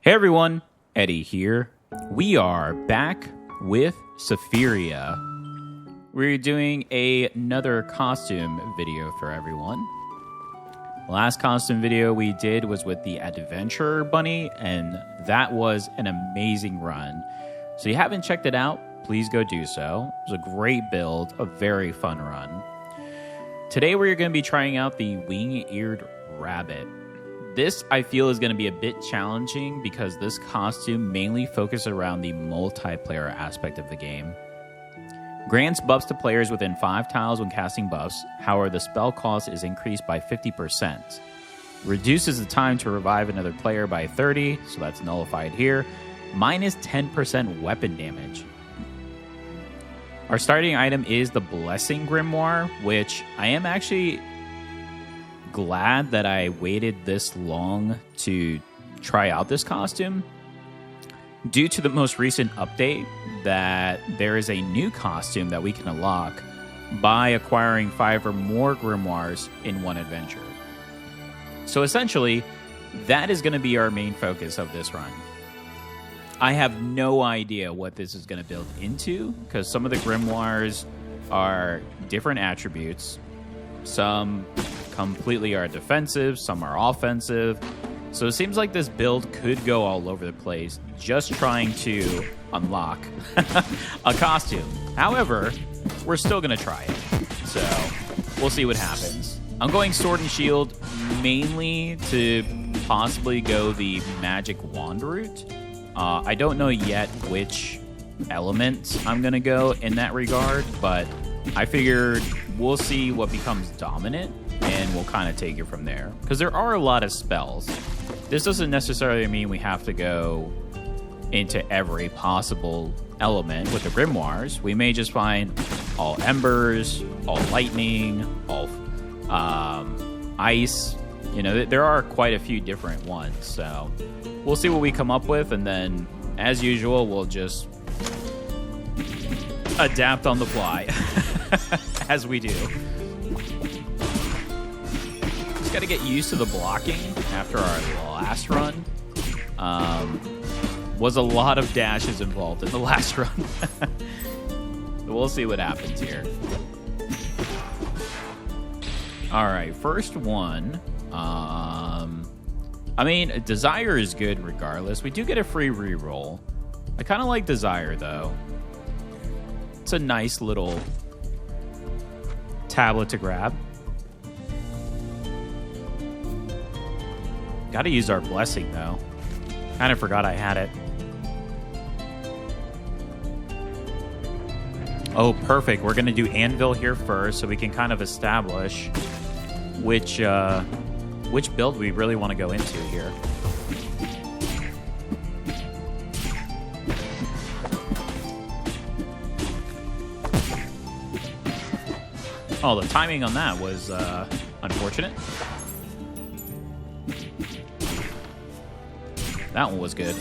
Hey everyone, Eddie here. We are back with Sephiria. We're doing another costume video for everyone. The last costume video we did was with the Adventurer Bunny, and that was an amazing run. So if you haven't checked it out, please go do so. It was a great build, a very fun run. Today we're going to be trying out the wing-eared rabbit. This, I feel, is going to be a bit challenging because this costume mainly focuses around the multiplayer aspect of the game. Grants buffs to players within 5 tiles when casting buffs. However, the spell cost is increased by 50%. Reduces the time to revive another player by 30, so that's nullified here. Minus 10% weapon damage. Our starting item is the Blessing Grimoire, which I am actually glad that I waited this long to try out this costume. Due to the most recent update, that there is a new costume that we can unlock by acquiring 5 or more grimoires in one adventure. So essentially, that is going to be our main focus of this run. I have no idea what this is going to build into, because some of the grimoires are different attributes. Some completely are defensive, some are offensive. So it seems like this build could go all over the place, just trying to unlock a costume. However, we're still going to try it. So we'll see what happens. I'm going Sword and Shield mainly to possibly go the magic wand route. I don't know yet which element I'm going to go in that regard, but I figured we'll see what becomes dominant, and we'll kind of take it from there. Because there are a lot of spells. This doesn't necessarily mean we have to go into every possible element with the grimoires. We may just find all embers, all lightning, all ice. You know, there are quite a few different ones. So we'll see what we come up with, and then, as usual, we'll just adapt on the fly, as we do. Just got to get used to the blocking after our last run. Was a lot of dashes involved in the last run. So we'll see what happens here. All right, first one. I mean, Desire is good regardless. We do get a free reroll. I kind of like Desire, though. It's a nice little tablet to grab. Gotta use our Blessing, though. Kind of forgot I had it. Oh, perfect. We're gonna do Anvil here first, so we can kind of establish which build we really want to go into here. Oh, the timing on that was unfortunate. That one was good.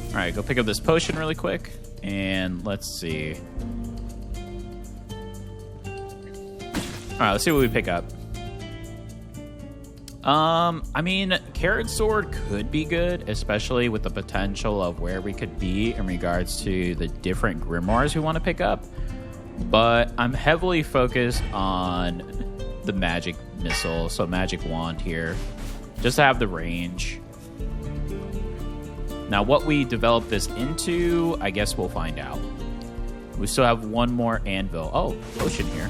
All right, go pick up this potion really quick, and let's see. All right, let's see what we pick up. I mean, Carrot Sword could be good, especially with the potential of where we could be in regards to the different grimoires we want to pick up. But I'm heavily focused on the magic missile, so magic wand here, just to have the range. Now, what we develop this into, I guess we'll find out. We still have one more anvil. Oh, potion here.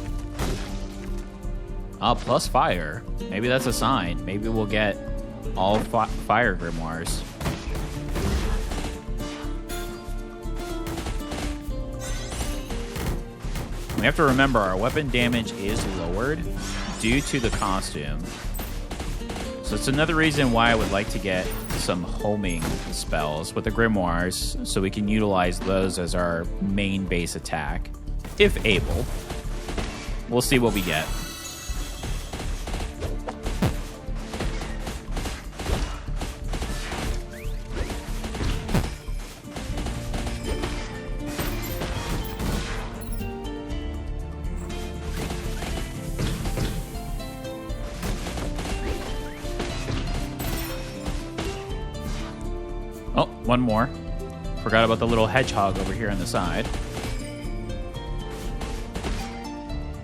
Plus fire. Maybe that's a sign. Maybe we'll get all fire grimoires. We have to remember our weapon damage is lowered due to the costume. So it's another reason why I would like to get some homing spells with the grimoires, so we can utilize those as our main base attack, if able. We'll see what we get. Oh, one more. Forgot about the little hedgehog over here on the side.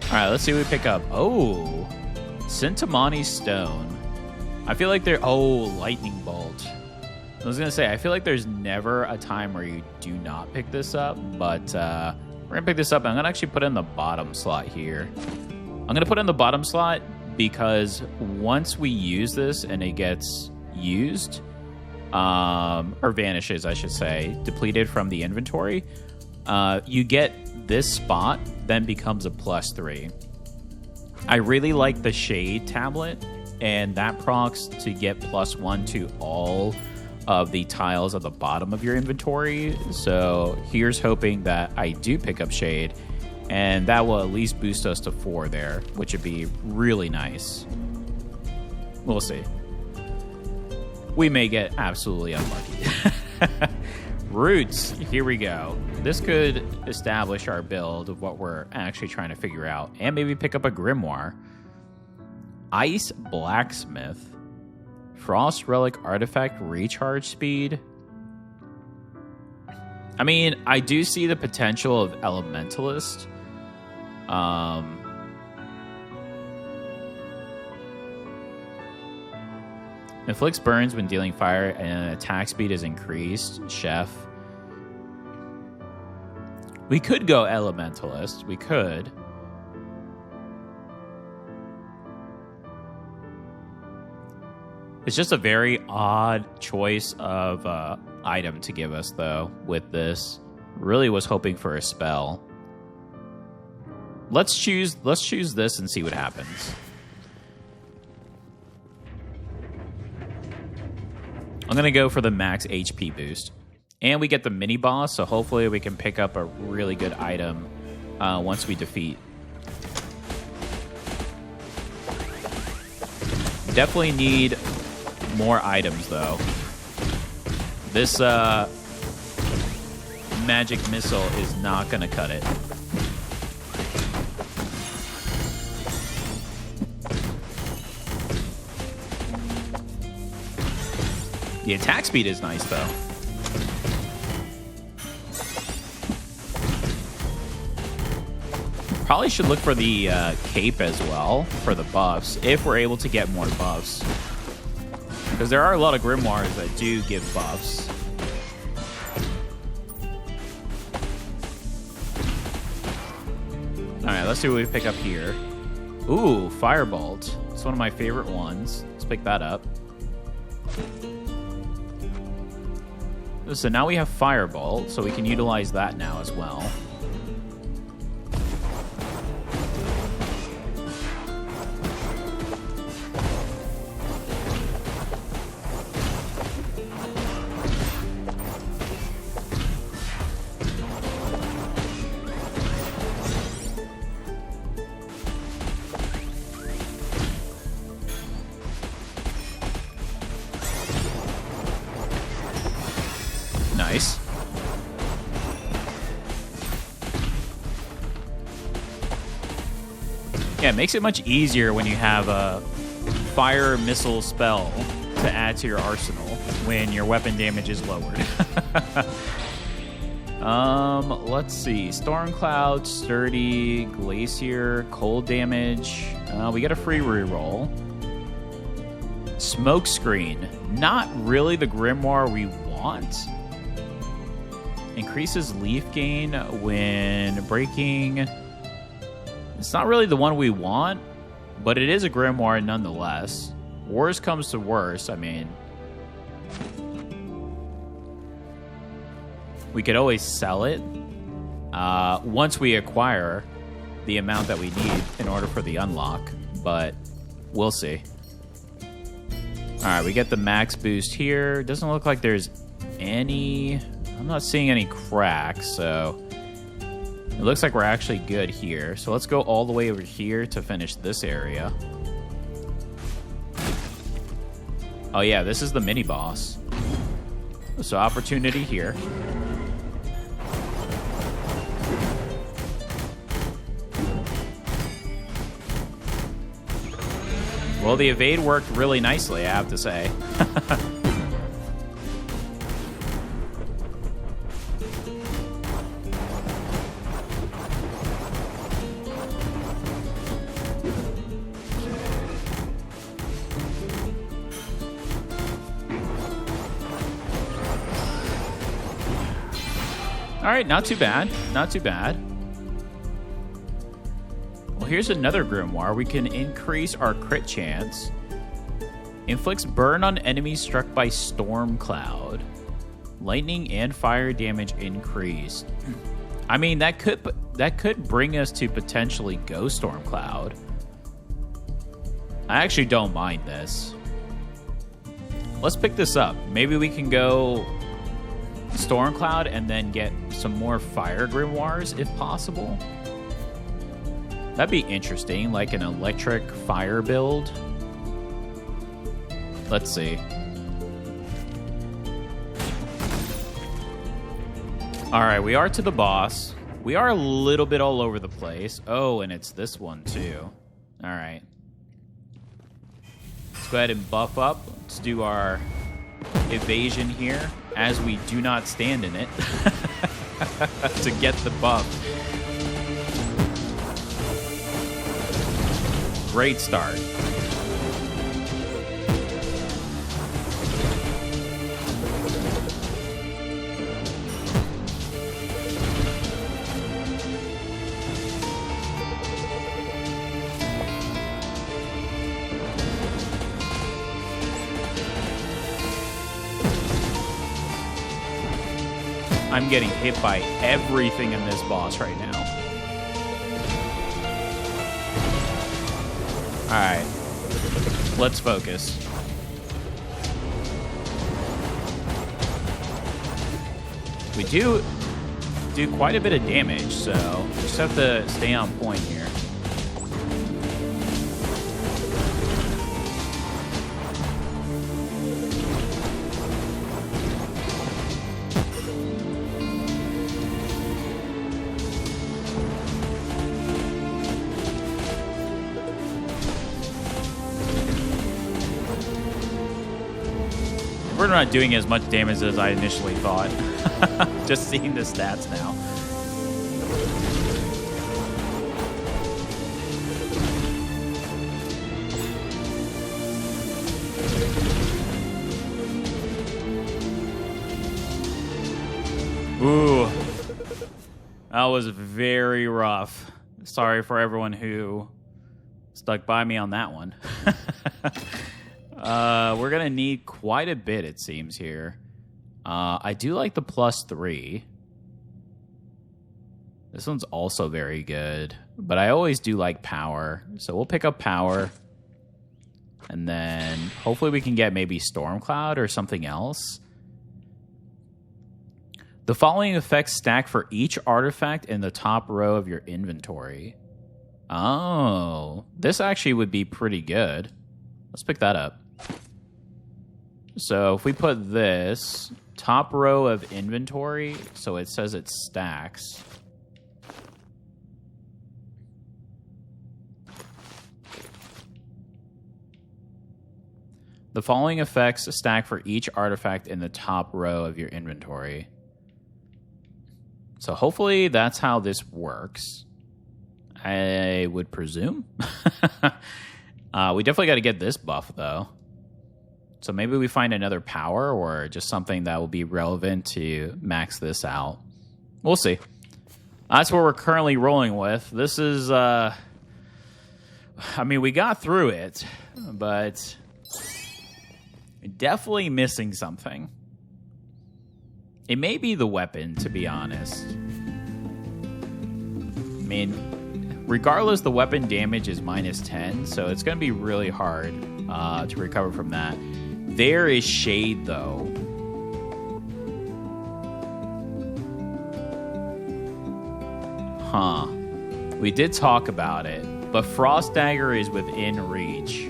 All right, let's see what we pick up. Oh, Sintamani Stone. I feel like they're... Oh, Lightning Bolt. I was going to say, I feel like there's never a time where you do not pick this up, but we're going to pick this up. I'm going to actually put it in the bottom slot here. I'm going to put it in the bottom slot because once we use this and it gets used, or vanishes, I should say, depleted from the inventory, you get this spot, then becomes a +3. I really like the Shade tablet, and that procs to get +1 to all of the tiles at the bottom of your inventory. So here's hoping that I do pick up Shade, and that will at least boost us to 4 there, which would be really nice. We'll see. We may get absolutely unlucky. Roots, here we go. This could establish our build of what we're actually trying to figure out, and maybe pick up a Grimoire. Ice Blacksmith. Frost Relic Artifact Recharge Speed. I mean, I do see the potential of Elementalist. Inflicts burns when dealing fire and attack speed is increased. Chef. We could go Elementalist. We could. It's just a very odd choice of item to give us, though, with this. Really was hoping for a spell. Let's choose this and see what happens. I'm going to go for the max HP boost. And we get the mini-boss, so hopefully we can pick up a really good item once we defeat. Definitely need more items, though. This magic missile is not going to cut it. The attack speed is nice, though. Probably should look for the cape as well, for the buffs, if we're able to get more buffs. Because there are a lot of grimoires that do give buffs. Alright, let's see what we pick up here. Ooh, Firebolt. It's one of my favorite ones. Let's pick that up. So now we have Firebolt, so we can utilize that now as well. Nice. Yeah, it makes it much easier when you have a fire missile spell to add to your arsenal when your weapon damage is lowered. Let's see. Storm Cloud, Sturdy, Glacier, cold damage. We get a free reroll. Smoke Screen. Not really the grimoire we want. Increases leaf gain when breaking. It's not really the one we want, but it is a grimoire nonetheless. Worst comes to worst, I mean, we could always sell it once we acquire the amount that we need in order for the unlock, but we'll see. All right, we get the max boost here. Doesn't look like there's any... I'm not seeing any cracks, so it looks like we're actually good here. So let's go all the way over here to finish this area. Oh yeah, this is the mini boss. So opportunity here. Well, the evade worked really nicely, I have to say. All right, not too bad. Not too bad. Well, here's another grimoire. We can increase our crit chance. Inflicts burn on enemies struck by storm cloud. Lightning and fire damage increased. I mean, that could bring us to potentially go storm cloud. I actually don't mind this. Let's pick this up. Maybe we can go Stormcloud and then get some more fire grimoires if possible. That'd be interesting, like an electric fire build. Let's see. Alright, we are to the boss. We are a little bit all over the place. Oh, and it's this one too. Alright. Let's go ahead and buff up. Let's do our evasion here, as we do not stand in it to get the buff. Great start. I'm getting hit by everything in this boss right now. Alright. Let's focus. We do quite a bit of damage, so just have to stay on point here. We're not doing as much damage as I initially thought. Just seeing the stats now. Ooh. That was very rough. Sorry for everyone who stuck by me on that one. We're going to need quite a bit, it seems, here. I do like the +3. This one's also very good. But I always do like power. So we'll pick up power. And then hopefully we can get maybe Stormcloud or something else. The following effects stack for each artifact in the top row of your inventory. Oh, this actually would be pretty good. Let's pick that up. So if we put this top row of inventory, so it says it stacks. The following effects stack for each artifact in the top row of your inventory. So hopefully that's how this works. I would presume. We definitely got to get this buff, though. So maybe we find another power or just something that will be relevant to max this out. We'll see. That's what we're currently rolling with. This is, I mean, we got through it, but definitely missing something. It may be the weapon, to be honest. I mean, regardless, the weapon damage is -10, so it's going to be really hard to recover from that. There is Shade, though. Huh. We did talk about it, but Frost Dagger is within reach.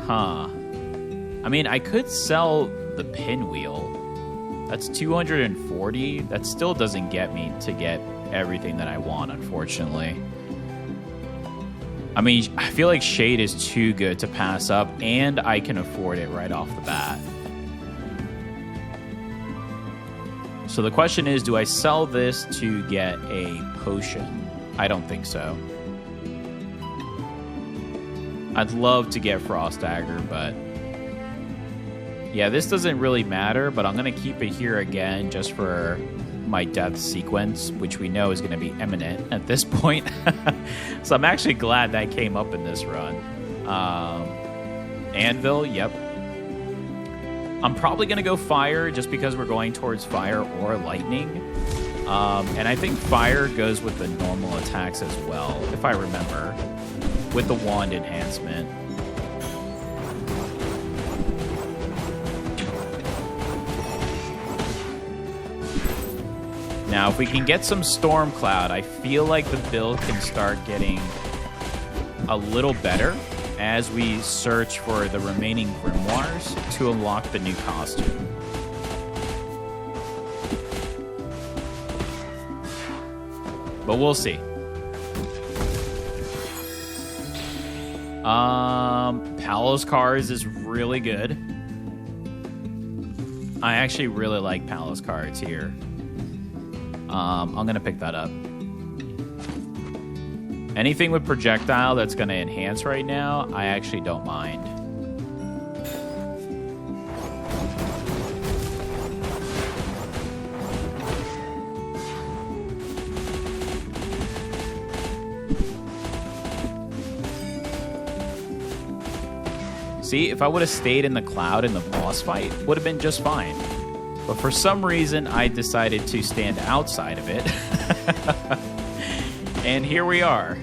Huh. I mean, I could sell the pinwheel. That's 240. That still doesn't get me to get everything that I want, unfortunately. I mean, I feel like Shade is too good to pass up, and I can afford it right off the bat. So the question is, do I sell this to get a potion? I don't think so. I'd love to get Frost Dagger, but Yeah, this doesn't really matter, but I'm going to keep it here again just for my death sequence, which we know is going to be imminent at this point. So I'm actually glad that came up in this run. Anvil, yep. I'm probably going to go fire just because we're going towards fire or lightning. And I think fire goes with the normal attacks as well, if I remember, with the wand enhancement. Now, if we can get some Storm Cloud, I feel like the build can start getting a little better as we search for the remaining grimoires to unlock the new costume. But we'll see. Palos cards is really good. I actually really like Palos cards here. I'm going to pick that up. Anything with projectile that's going to enhance right now, I actually don't mind. See, if I would have stayed in the cloud in the boss fight, would have been just fine. But for some reason, I decided to stand outside of it. And here we are.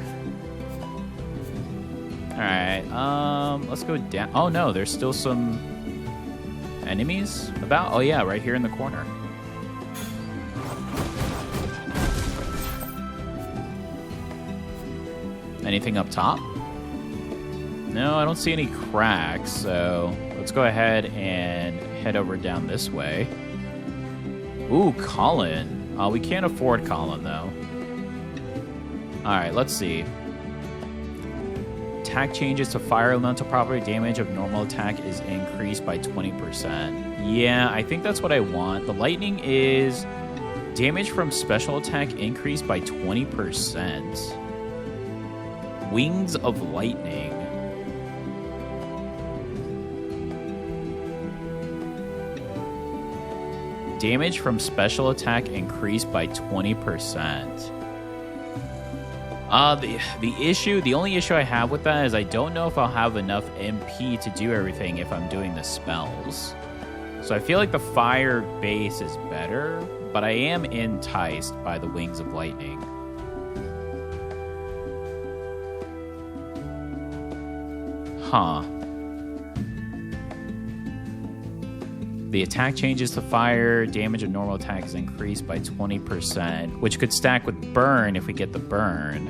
Alright, let's go down. Oh no, there's still some enemies about? Oh yeah, right here in the corner. Anything up top? No, I don't see any cracks, so let's go ahead and head over down this way. Ooh, Colin. We can't afford Colin, though. Alright, let's see. Attack changes to fire elemental property. Damage of normal attack is increased by 20%. Yeah, I think that's what I want. The lightning is damage from special attack increased by 20%. Wings of lightning. Damage from special attack increased by 20%. The only issue I have with that is I don't know if I'll have enough MP to do everything if I'm doing the spells. So I feel like the fire base is better, but I am enticed by the Wings of Lightning. Huh. The attack changes to fire. Damage of normal attack is increased by 20%, which could stack with burn if we get the burn.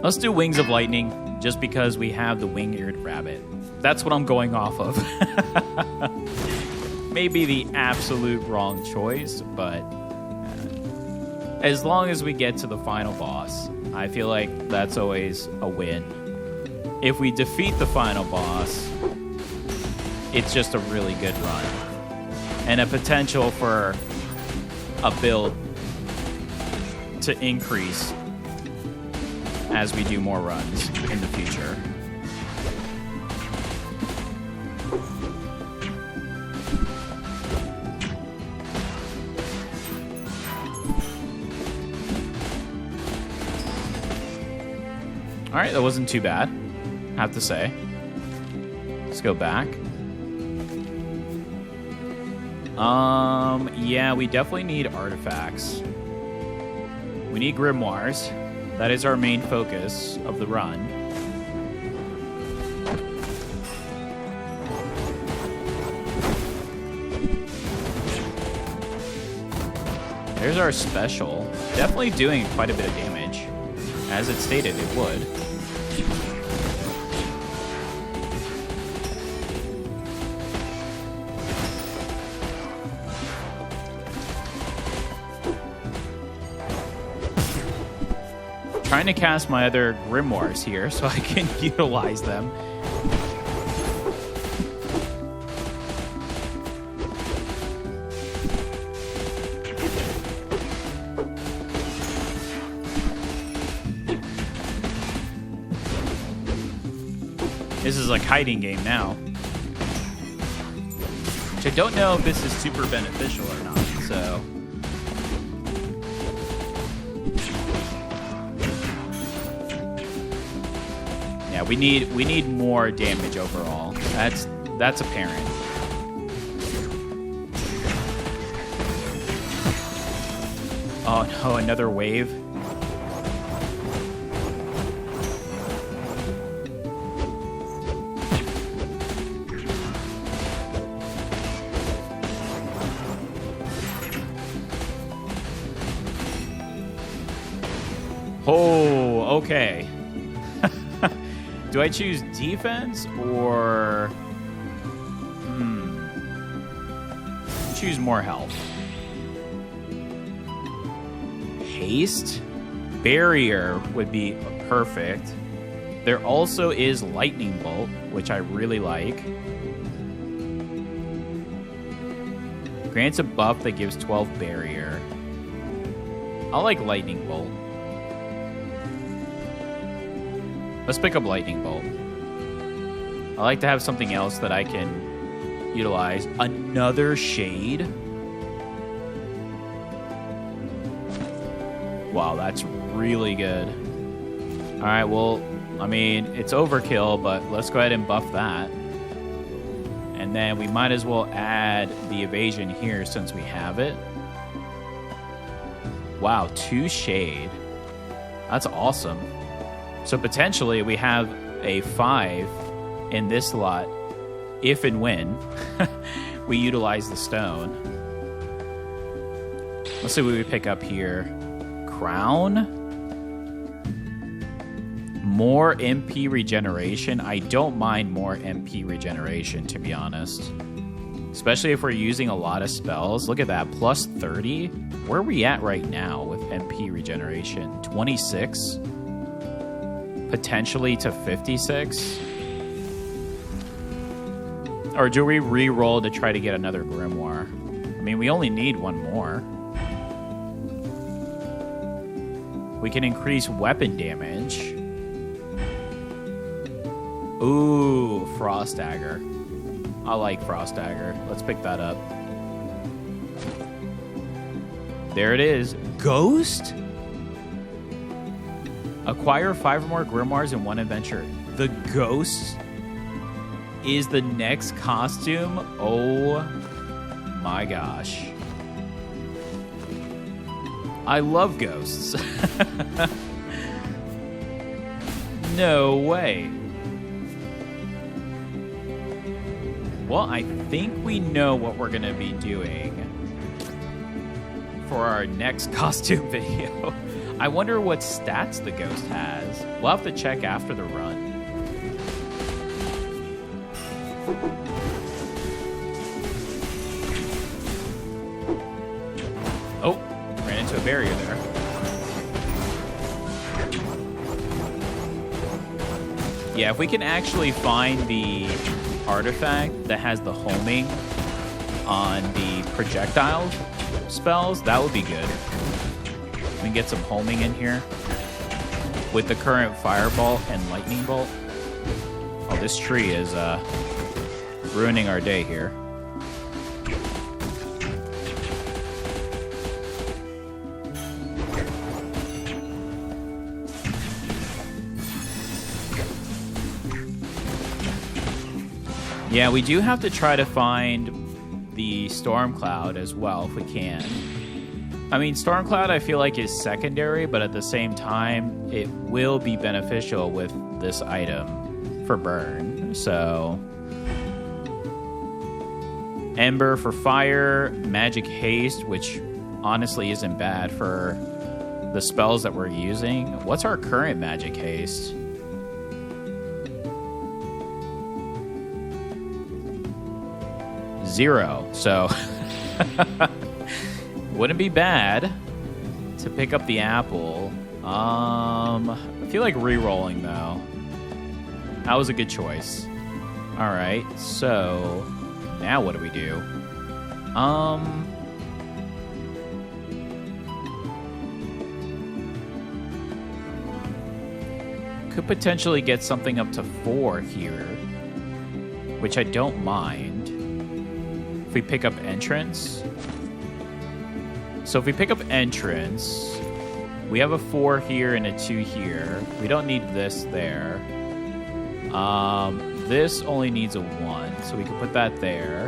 Let's do Wings of Lightning just because we have the wing-eared rabbit. That's what I'm going off of. Maybe the absolute wrong choice, but as long as we get to the final boss, I feel like that's always a win. If we defeat the final boss, it's just a really good run. And a potential for a build to increase as we do more runs in the future. All right, that wasn't too bad, I have to say. Let's go back. Yeah, we definitely need artifacts. We need grimoires. That is our main focus of the run. There's our special. Definitely doing quite a bit of damage. As it stated, it would. Trying to cast my other grimoires here so I can utilize them. This is like hiding game now. Which I don't know if this is super beneficial or not, so... Yeah, we need more damage overall. That's apparent. Oh no, another wave. Oh, okay. Do I choose defense or... Choose more health. Haste? Barrier would be perfect. There also is Lightning Bolt, which I really like. Grants a buff that gives 12 barrier. I like Lightning Bolt. Let's pick up Lightning Bolt. I like to have something else that I can utilize. Another Shade? Wow, that's really good. Alright, well, I mean, it's overkill, but let's go ahead and buff that. And then we might as well add the evasion here since we have it. Wow, 2 Shade. That's awesome. So potentially we have a 5 in this slot if and when we utilize the stone. Let's see what we pick up here. Crown. More MP regeneration. I don't mind more MP regeneration, to be honest. Especially if we're using a lot of spells. Look at that, plus 30. Where are we at right now with MP regeneration? 26? Potentially to 56? Or do we re-roll to try to get another Grimoire? I mean, we only need one more. We can increase weapon damage. Ooh, Frost Dagger. I like Frost Dagger. Let's pick that up. There it is. Ghost? Acquire 5 or more Grimoires in one adventure. The Ghost is the next costume? Oh my gosh. I love ghosts. No way. Well, I think we know what we're going to be doing for our next costume video. I wonder what stats the ghost has. We'll have to check after the run. Oh, ran into a barrier there. Yeah, if we can actually find the artifact that has the homing on the projectile spells, that would be good. We can get some homing in here with the current fireball and lightning bolt. Oh, this tree is ruining our day here. Yeah, we do have to try to find the storm cloud as well if we can. I mean, storm cloud I feel like is secondary, but at the same time, it will be beneficial with this item for burn. So, Ember for fire, magic haste, which honestly isn't bad for the spells that we're using. What's our current magic haste? 0. So wouldn't be bad to pick up the apple. I feel like re-rolling though. That was a good choice. All right, so now what do we do? could potentially get something up to 4 here, which I don't mind. If we pick up entrance. So if we pick up entrance, we have a 4 here and a 2 here. We don't need this there. This only needs a 1, so we could put that there.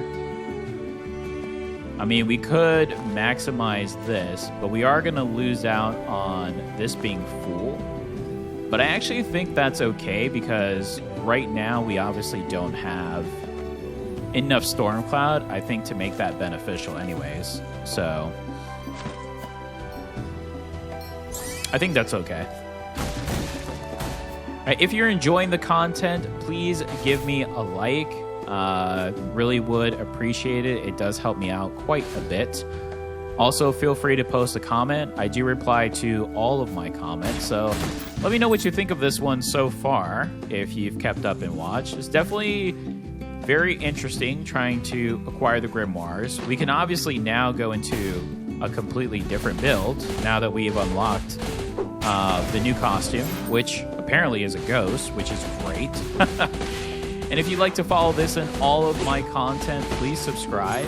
I mean, we could maximize this, but we are going to lose out on this being full. But I actually think that's okay because right now we obviously don't have enough storm cloud, I think, to make that beneficial anyways. So I think that's okay. If you're enjoying the content, please give me a like. Really would appreciate it. It does help me out quite a bit. Also, feel free to post a comment. I do reply to all of my comments, so let me know what you think of this one so far, if you've kept up and watched. It's definitely very interesting trying to acquire the grimoires. We can obviously now go into a completely different build now that we've unlocked the new costume, which apparently is a ghost, which is great. And if you'd like to follow this and all of my content, please subscribe.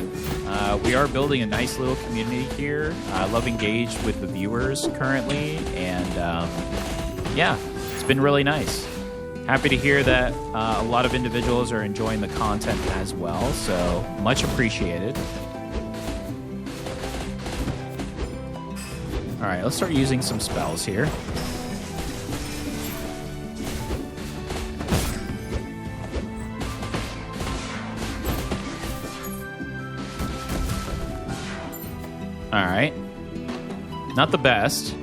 We are building a nice little community here. I love engaged with the viewers currently, and yeah, it's been really nice. Happy to hear that a lot of individuals are enjoying the content as well, so much appreciated. All right, let's start using some spells here. All right. Not the best.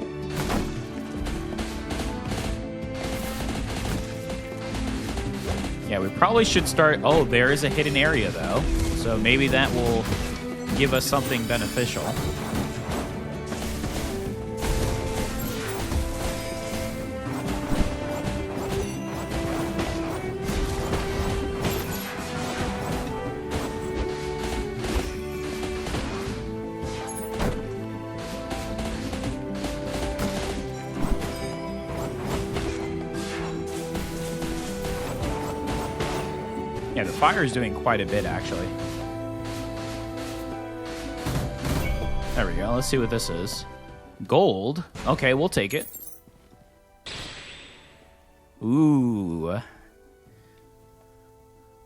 Yeah, we probably should start... Oh, there is a hidden area, though. So maybe that will give us something beneficial. Yeah, the fire is doing quite a bit, actually. There we go. Let's see what this is. Gold. Okay, we'll take it. Ooh.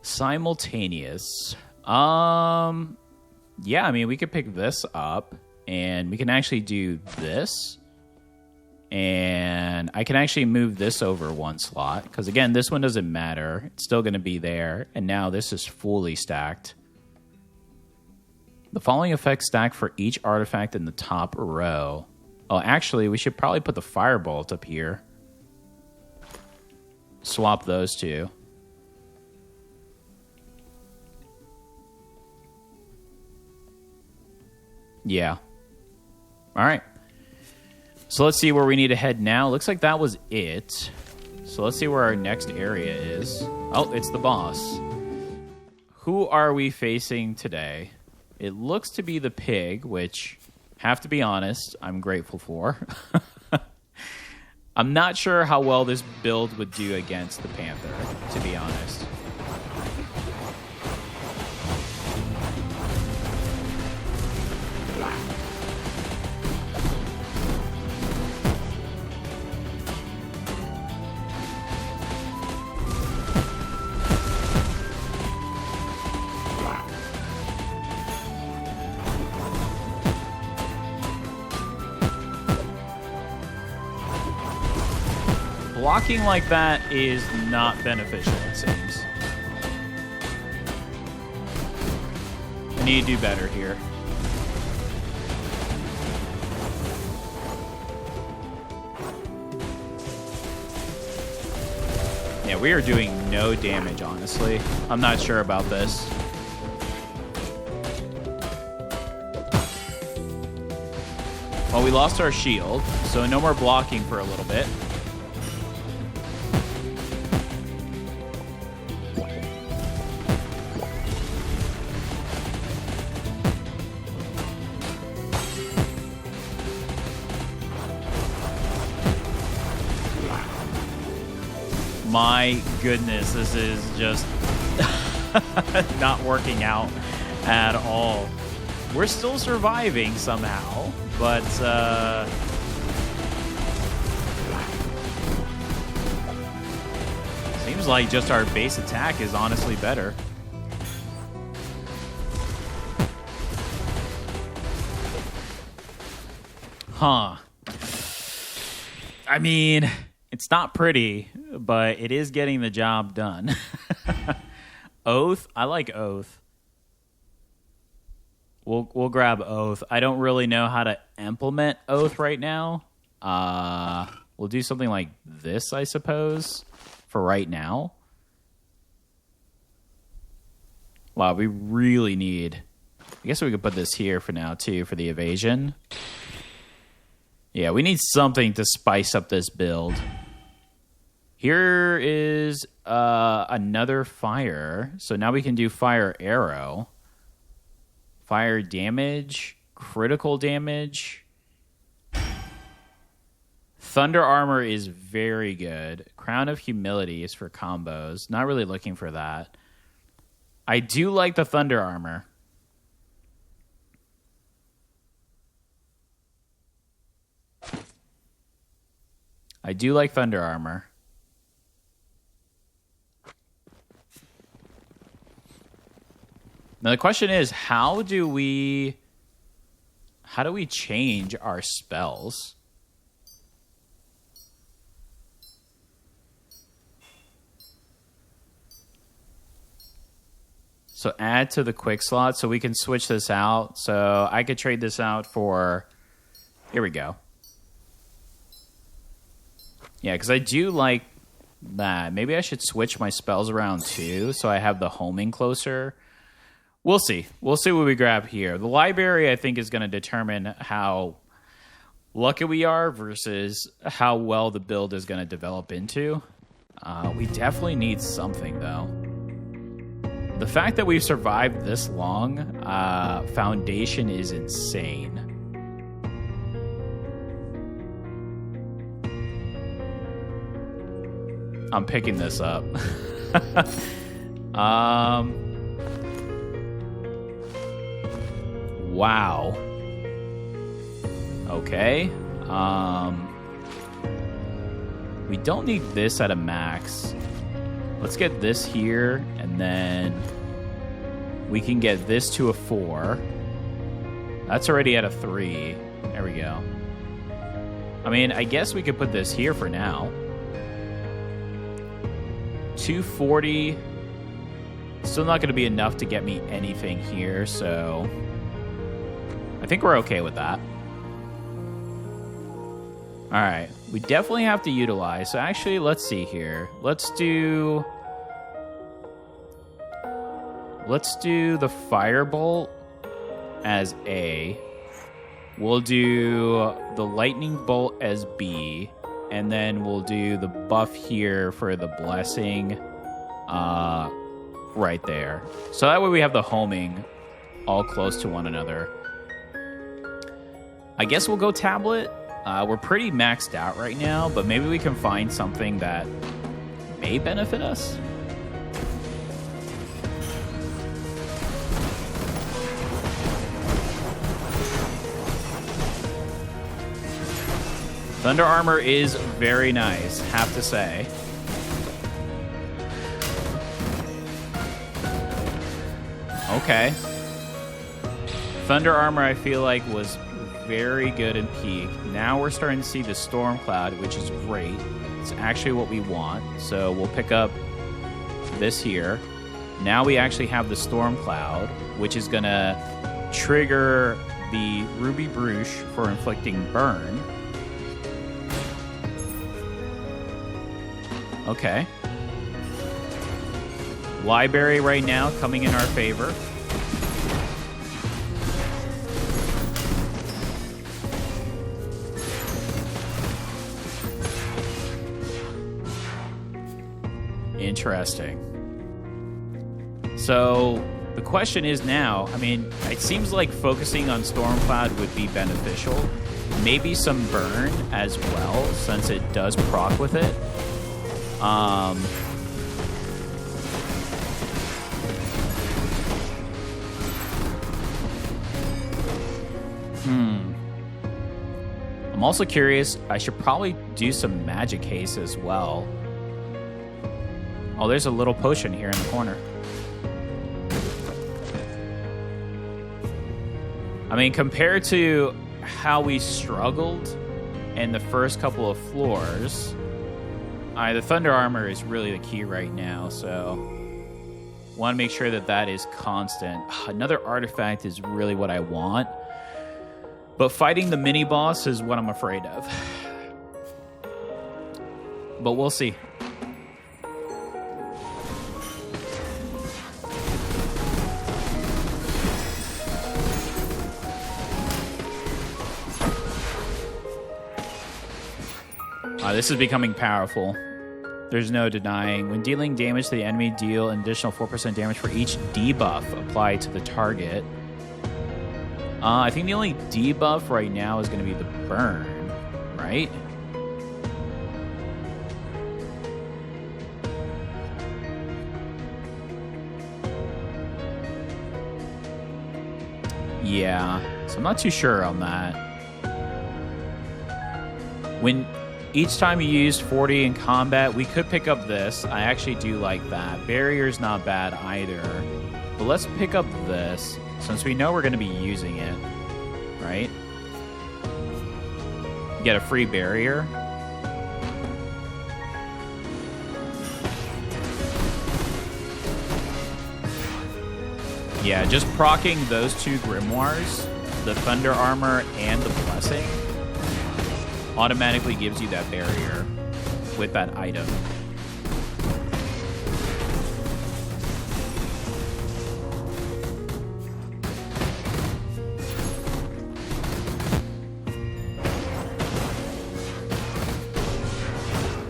Simultaneous. Yeah, I mean, we could pick this up, and we can actually do this. And I can actually move this over 1 slot, because again, this one doesn't matter. It's still going to be there, and now this is fully stacked. The following effects stack for each artifact in the top row. Oh, actually, we should probably put the firebolt up here. Swap those two. Yeah. All right. So let's see where we need to head now. Looks like that was it. So let's see where our next area is. Oh, it's the boss. Who are we facing today? It looks to be the pig, which, have to be honest, I'm grateful for. I'm not sure how well this build would do against the panther, to be honest. Blocking like that is not beneficial, it seems. I need to do better here. Yeah, we are doing no damage, honestly. I'm not sure about this. Well, we lost our shield, so no more blocking for a little bit. My goodness, this is just not working out at all. We're still surviving somehow, but seems like just our base attack is honestly better. Huh. I mean, it's not pretty, but it is getting the job done. Oath? I like Oath. We'll grab Oath. I don't really know how to implement Oath right now. We'll do something like this, I suppose, for right now. Wow, we really need... I guess we could put this here for now, too, for the evasion. Yeah, we need something to spice up this build. Here is another fire. So now we can do fire arrow. Fire damage, critical damage. Thunder armor is very good. Crown of humility is for combos. Not really looking for that. I do like the thunder armor. I do like thunder armor. Now the question is, how do we change our spells? So add to the quick slot, so we can switch this out. So I could trade this out for, here we go. Yeah, because I do like that. Maybe I should switch my spells around too, so I have the homing closer. We'll see. We'll see what we grab here. The library, I think, is going to determine how lucky we are versus how well the build is going to develop into. We definitely need something, though. The fact that we've survived this long, Foundation is insane. I'm picking this up. Wow. Okay. We don't need this at a max. Let's get this here, and then we can get this to a 4. That's already at a 3. There we go. I mean, I guess we could put this here for now. 240. Still not going to be enough to get me anything here, so I think we're okay with that. All right, we definitely have to utilize. So actually, let's see here. Let's do the firebolt as A. We'll do the lightning bolt as B, and then we'll do the buff here for the blessing right there. So that way we have the homing all close to one another. I guess we'll go tablet. We're pretty maxed out right now, but maybe we can find something that may benefit us. Thunder armor is very nice, have to say. Okay. Thunder armor, I feel like, was very good in peak. Now we're starting to see the storm cloud, which is great. It's actually what we want. So we'll pick up this here. Now we actually have the storm cloud, which is going to trigger the ruby brush for inflicting burn. Okay. Library right now coming in our favor. Interesting. So the question is now, I mean, it seems like focusing on Stormcloud would be beneficial. Maybe some burn as well, since it does proc with it. I'm also curious. I should probably do some magic haste as well. Oh, there's a little potion here in the corner. I mean, compared to how we struggled in the first couple of floors, the thunder armor is really the key right now, so want to make sure that that is constant. Another artifact is really what I want, but fighting the mini-boss is what I'm afraid of. But we'll see. This is becoming powerful. There's no denying. When dealing damage to the enemy, deal an additional 4% damage for each debuff applied to the target. I think the only debuff right now is going to be the burn, right? Yeah, so I'm not too sure on that. When each time you use 40 in combat, we could pick up this. I actually do like that. Barrier's not bad either. But let's pick up this, since we know we're going to be using it, right? Get a free barrier. Yeah, just proccing those two grimoires, the thunder armor and the blessing, automatically gives you that barrier with that item.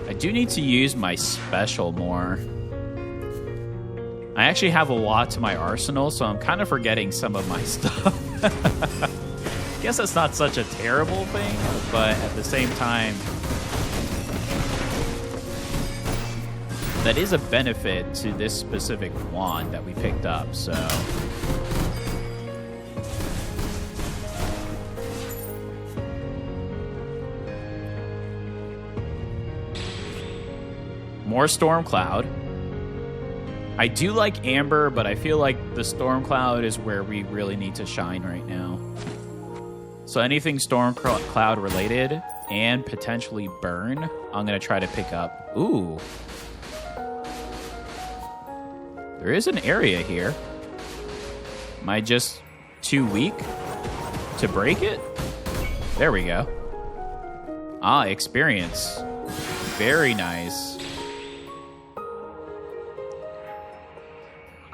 I do need to use my special more. I actually have a lot to my arsenal, so I'm kind of forgetting some of my stuff. Guess that's not such a terrible thing, but at the same time, that is a benefit to this specific wand that we picked up, so. More storm cloud. I do like amber, but I feel like the storm cloud is where we really need to shine right now. So anything storm cloud related and potentially burn, I'm going to try to pick up. Ooh. There is an area here. Am I just too weak to break it? There we go. Ah, experience. Very nice.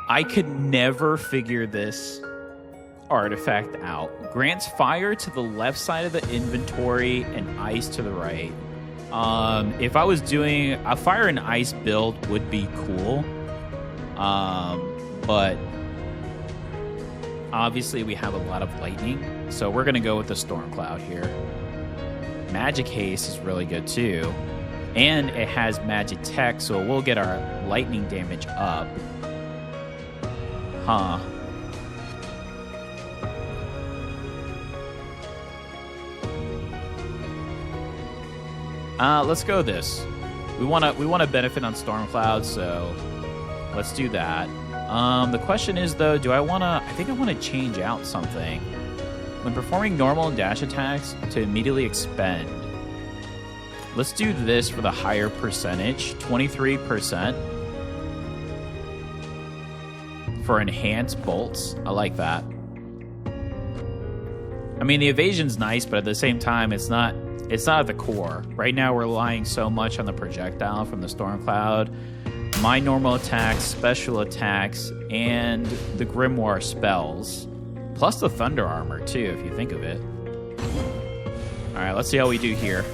I could never figure this artifact out. Grants fire to the left side of the inventory and ice to the right. If I was doing a fire and ice build would be cool. But obviously we have a lot of lightning, so we're going to go with the storm cloud here. Magic haste is really good too. And it has magic tech, so we'll get our lightning damage up. Huh. Let's go this. We want to benefit on storm clouds, so let's do that. The question is though, I think I want to change out something. When performing normal and dash attacks to immediately expend. Let's do this for the higher percentage, 23%. For enhanced bolts. I like that. I mean, the evasion's nice, but at the same time, it's not at the core. Right now, we're relying so much on the projectile from the storm cloud, my normal attacks, special attacks, and the grimoire spells, plus the thunder armor too, if you think of it. All right, let's see how we do here.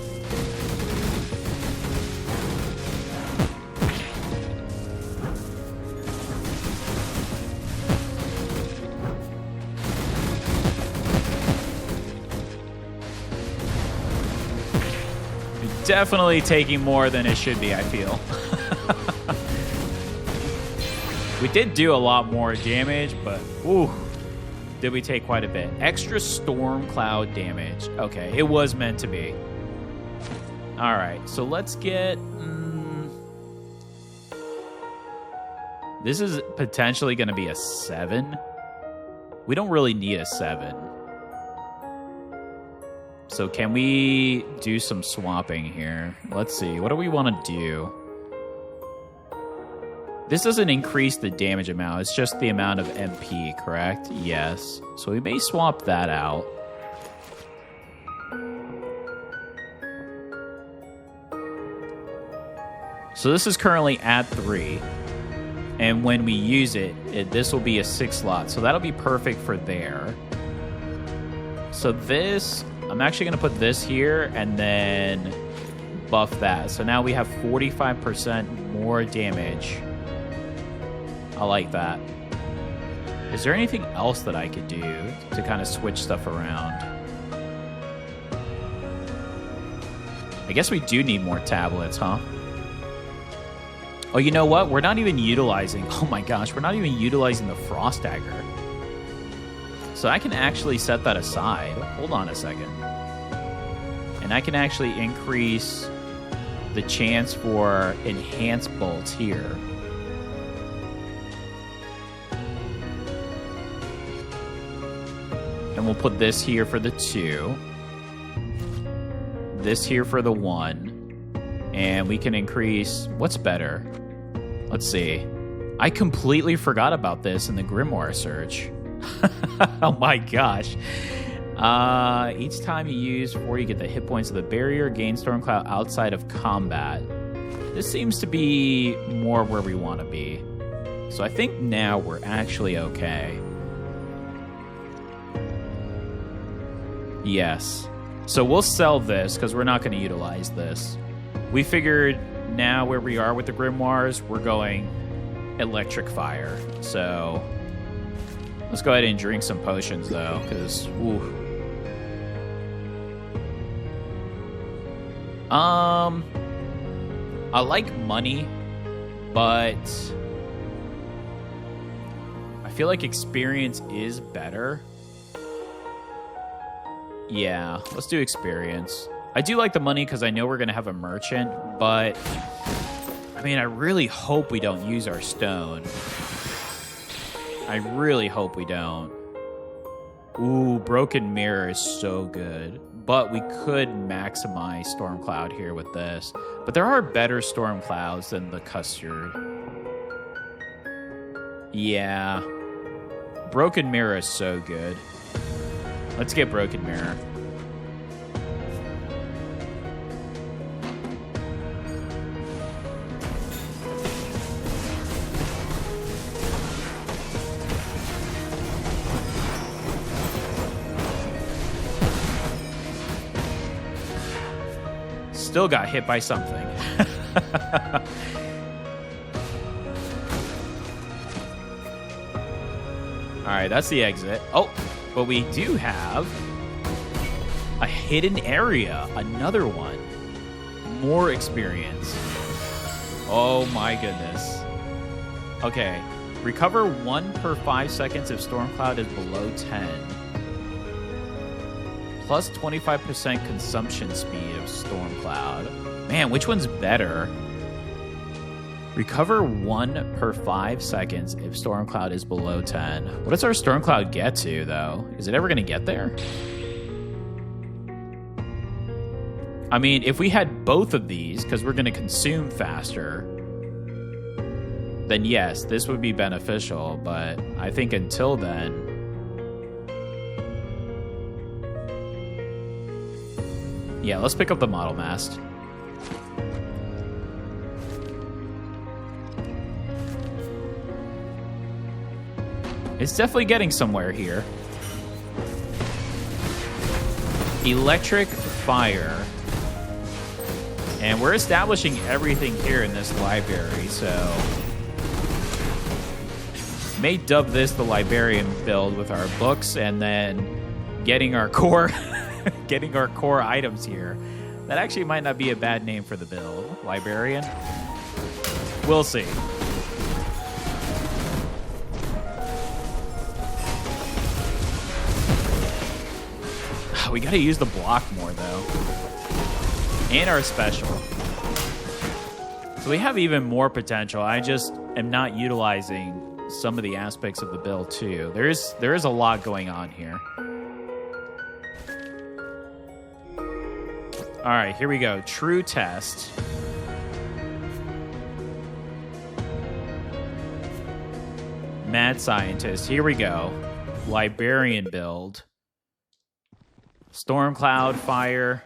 definitely taking more than it should be, I feel. We did do a lot more damage, but ooh, did we take quite a bit. Extra storm cloud damage. Okay, it was meant to be. All right, so let's get... this is potentially going to be a 7. We don't really need a 7. So can we do some swapping here? Let's see. What do we want to do? This doesn't increase the damage amount. It's just the amount of MP, correct? Yes. So we may swap that out. So this is currently at 3. And when we use it, this will be a 6 slot. So that'll be perfect for there. So this, I'm actually going to put this here and then buff that. So now we have 45% more damage. I like that. Is there anything else that I could do to kind of switch stuff around? I guess we do need more tablets, huh? Oh, you know what? We're not even utilizing... oh my gosh, we're not even utilizing the Frost Dagger. So I can actually set that aside. Hold on a second. And I can actually increase the chance for enhanced bolts here. And we'll put this here for the 2. This here for the 1. And we can increase... what's better? Let's see. I completely forgot about this in the Grimoire search. Oh my gosh. Each time you use 4, you get the hit points of the barrier, gain Stormcloud outside of combat. This seems to be more where we want to be. So I think now we're actually okay. Yes. So we'll sell this because we're not going to utilize this. We figured now where we are with the Grimoires, we're going electric fire. So let's go ahead and drink some potions though, because I like money, but I feel like experience is better. Yeah, let's do experience. I do like the money because I know we're going to have a merchant, but I mean, I really hope we don't use our stone. I really hope we don't. Ooh, Broken Mirror is so good. But we could maximize Stormcloud here with this. But there are better Stormclouds than the Custard. Yeah. Broken Mirror is so good. Let's get Broken Mirror. Still got hit by something. Alright, that's the exit. Oh, but we do have a hidden area. Another one. More experience. Oh my goodness. Okay. Recover 1 per 5 seconds if Stormcloud is below 10. Plus 25% consumption speed of Stormcloud. Man, which one's better? Recover 1 per 5 seconds if Stormcloud is below 10. What does our Stormcloud get to, though? Is it ever going to get there? I mean, if we had both of these, because we're going to consume faster, then yes, this would be beneficial. But I think until then... yeah, let's pick up the model mast. It's definitely getting somewhere here. Electric fire. And we're establishing everything here in this library, so... may dub this the Librarian build with our books and then getting our core... getting our core items here. That actually might not be a bad name for the build. Librarian? We'll see. We gotta use the block more, though. And our special. So we have even more potential. I just am not utilizing some of the aspects of the build, too. There is a lot going on here. All right, here we go. True test. Mad scientist. Here we go. Librarian build. Storm cloud, fire.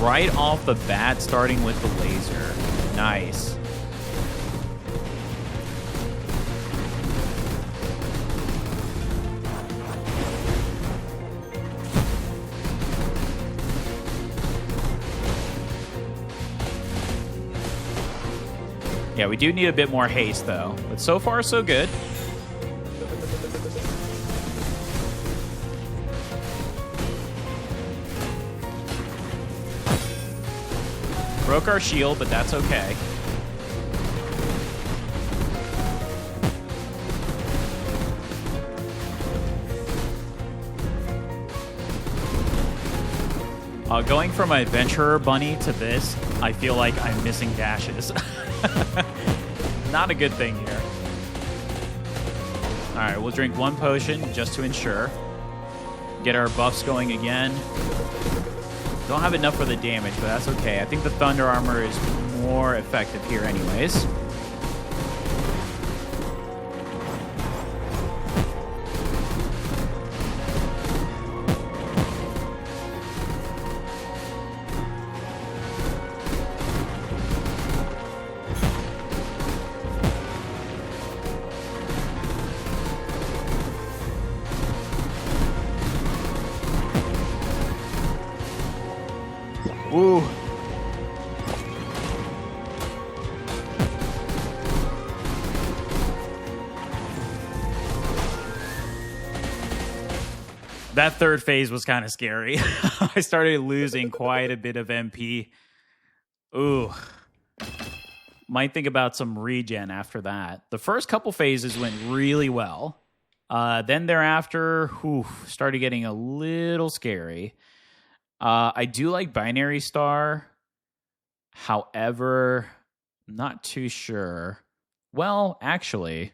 Right off the bat, starting with the laser. Nice. Yeah, we do need a bit more haste, though. But so far, so good. Broke our shield, but that's okay. Going from an adventurer bunny to this, I feel like I'm missing dashes. Not a good thing here. All right, we'll drink one potion just to ensure. Get our buffs going again. Don't have enough for the damage, but that's okay. I think the Thunder Armor is more effective here anyways. Ooh. That third phase was kind of scary. I started losing quite a bit of MP. Ooh. Might think about some regen after that. The first couple phases went really well. Then thereafter, started getting a little scary. I do like Binary Star. However, I'm not too sure. Well, actually,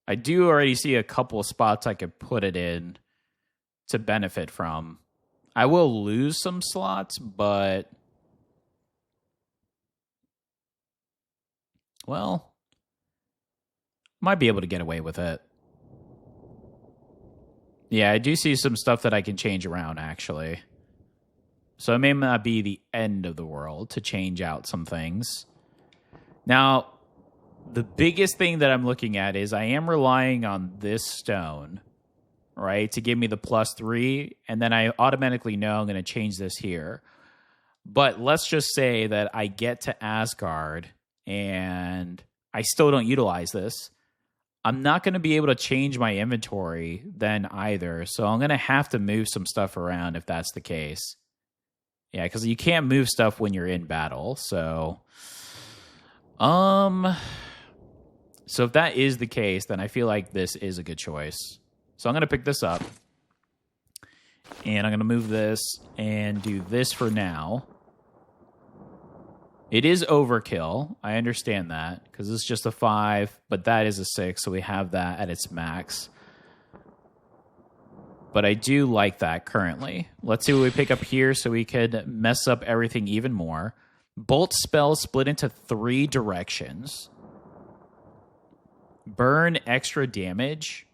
I do already see a couple of spots I could put it in to benefit from. I will lose some slots, but... well, might be able to get away with it. Yeah, I do see some stuff that I can change around, actually. So it may not be the end of the world to change out some things. Now, the biggest thing that I'm looking at is I am relying on this stone, right, to give me the +3, and then I automatically know I'm going to change this here. But let's just say that I get to Asgard, and I still don't utilize this. I'm not going to be able to change my inventory then either, so I'm going to have to move some stuff around if that's the case. Yeah, because you can't move stuff when you're in battle, so... so if that is the case, then I feel like this is a good choice. So I'm going to pick this up. And I'm going to move this and do this for now. It is overkill. I understand that, because it's just a 5, but that is a 6, so we have that at its max. But I do like that currently. Let's see what we pick up here so we could mess up everything even more. Bolt spell split into 3 directions. Burn extra damage.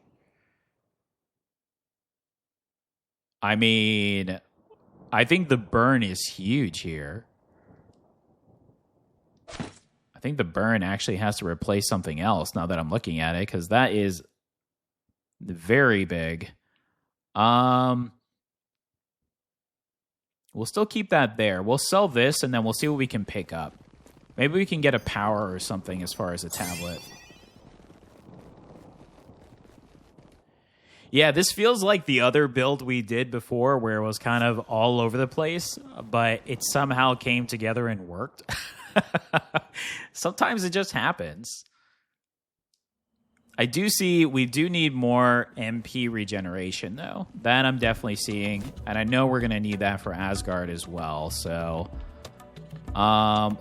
I mean, I think the burn is huge here. I think the burn actually has to replace something else now that I'm looking at it, because that is very big. We'll still keep that there. We'll sell this, and then we'll see what we can pick up. Maybe we can get a power or something as far as a tablet. Yeah, this feels like the other build we did before where it was kind of all over the place, but it somehow came together and worked. Sometimes it just happens. I do see we do need more MP regeneration, though. That I'm definitely seeing, and I know we're going to need that for Asgard as well, so...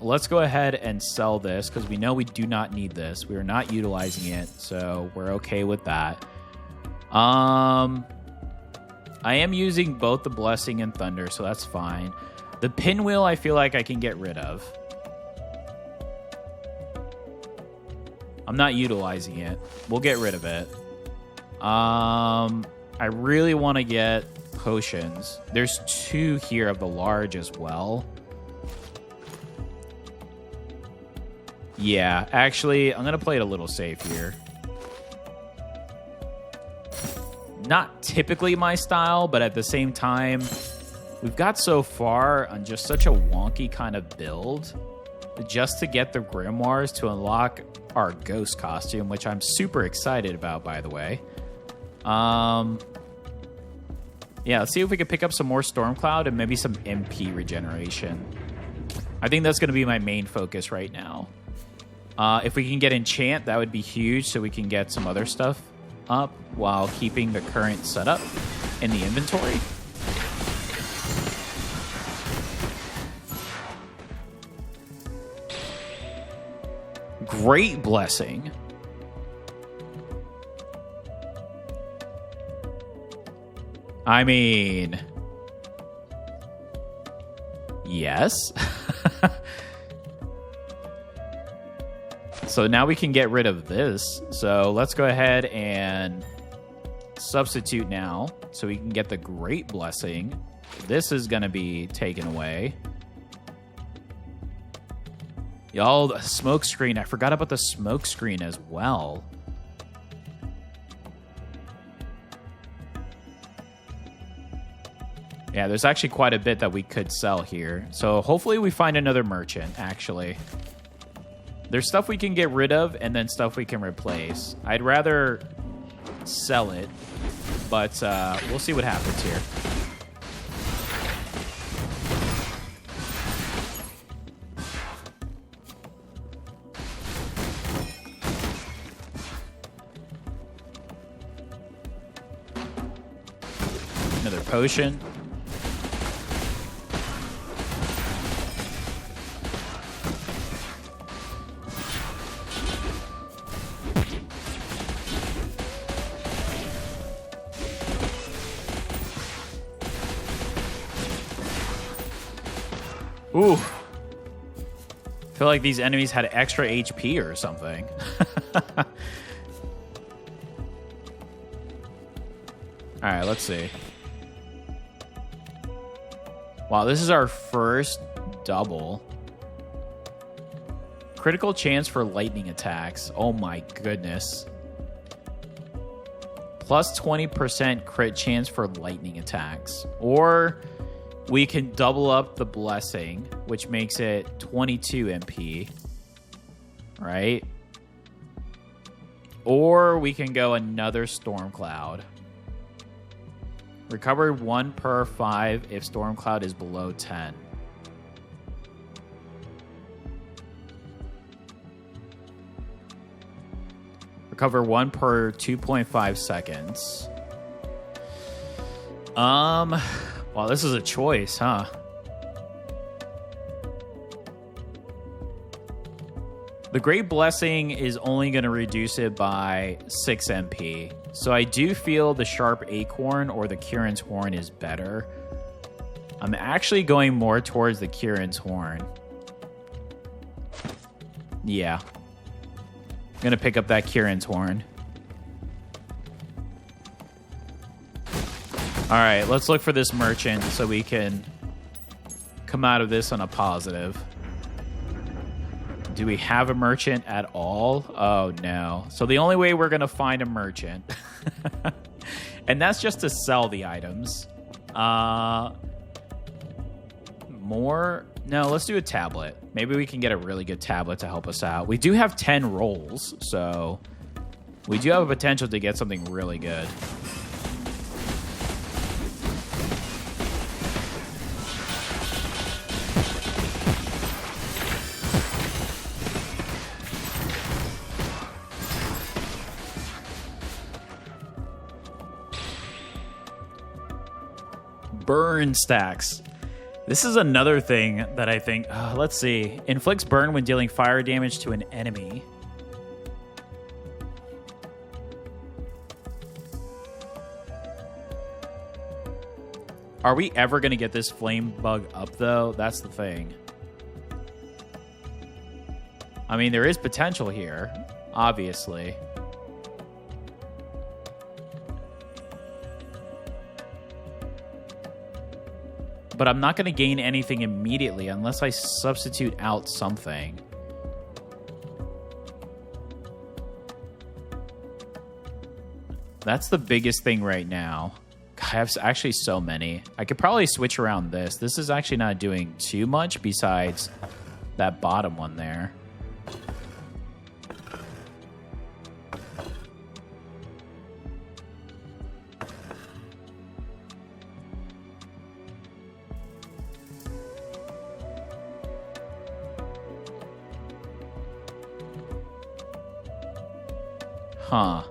let's go ahead and sell this, because we know we do not need this. We are not utilizing it, so we're okay with that. I am using both the Blessing and Thunder, so that's fine. The Pinwheel I feel like I can get rid of. I'm not utilizing it. We'll get rid of it. I really want to get potions. There's 2 here of the large as well. Yeah, actually, I'm going to play it a little safe here. Not typically my style, but at the same time, we've got so far on just such a wonky kind of build just to get the grimoires to unlock our ghost costume, which I'm super excited about, by the way. Yeah, let's see if we can pick up some more Stormcloud and maybe some MP regeneration. I think that's going to be my main focus right now. If we can get Enchant, that would be huge, so we can get some other stuff up while keeping the current setup in the inventory. Great Blessing. I mean, yes. So now we can get rid of this. So let's go ahead and substitute now so we can get the Great Blessing. This is going to be taken away. Y'all, the smoke screen. I forgot about the smoke screen as well. Yeah, there's actually quite a bit that we could sell here. So hopefully we find another merchant, actually. There's stuff we can get rid of and then stuff we can replace. I'd rather sell it, but we'll see what happens here. Another potion. Ooh. I feel like these enemies had extra HP or something. Alright, let's see. Wow, this is our first double. Critical chance for lightning attacks. Oh my goodness. Plus 20% crit chance for lightning attacks. Or we can double up the Blessing, which makes it 22 MP. Right? Or we can go another Stormcloud. Recover 1 per 5 if Stormcloud is below 10. Recover 1 per 2.5 seconds. Wow, this is a choice, huh? The Great Blessing is only going to reduce it by 6 MP. So I do feel the Sharp Acorn or the Kieran's Horn is better. I'm actually going more towards the Kieran's Horn. Yeah. I'm going to pick up that Kieran's Horn. Alright, let's look for this merchant so we can come out of this on a positive. Do we have a merchant at all? Oh, no. So the only way we're going to find a merchant, and that's just to sell the items. More? No, let's do a tablet. Maybe we can get a really good tablet to help us out. We do have 10 rolls, so we do have a potential to get something really good. Burn stacks. This is another thing that I think... let's see. Inflicts burn when dealing fire damage to an enemy. Are we ever going to get this flame bug up, though? That's the thing. I mean, there is potential here, obviously. But I'm not going to gain anything immediately unless I substitute out something. That's the biggest thing right now. God, I have actually so many. I could probably switch around this. This is actually not doing too much besides that bottom one there. Huh.